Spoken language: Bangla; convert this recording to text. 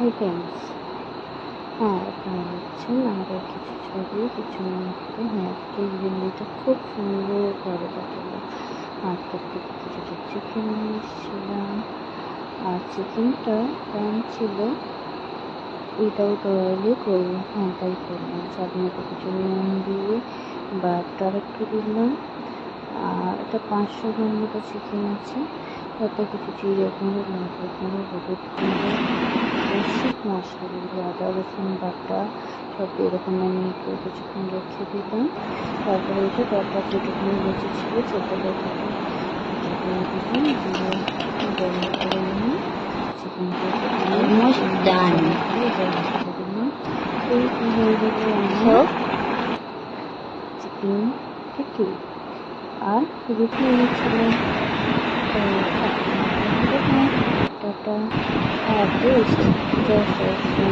হাই ফ্রেন্ডস, হ্যাঁ আপনারা দেখছেন আমাদের কিছু ছবি কিছু মুহূর্ত। হ্যাঁ, আজকের ভিডিওটা খুব সুন্দর করে কাটালো। আজকে থেকে কিছুটা চিকেন নিয়ে এসেছিলাম, আর চিকেনটা প্যান ছিল উইদাউট অয়েলে করবো। হ্যাঁ, তাই করলাম। স্বাদ মতো কিছু নুন দিয়ে বাটার একটু দিলাম। আর এটা 500 গ্রাম মতো চিকেন আছে। তাতে কিছু জিরে গুঁড়ো, লঙ্কা গুঁড়ো, হলুদ গুঁড়ো, বেসিক মশলাগুলো, আদা রসুন বাটা সব এরকম ম্যারিনেট করে কিছুক্ষণ রেখে দিলাম। তারপরে এটা তরকারি যেটুকুনি বেঁচে ছিল সেগুলোটাকে দিয়ে দিলাম, দিয়ে গরম করে নিয়ে চিকেনটা দিলাম। এই হয়ে গেল আমার চিকেন টিকি। আর রুটি এনেছিলাম। টাটা, আর বেস্ট, জয় শ্রী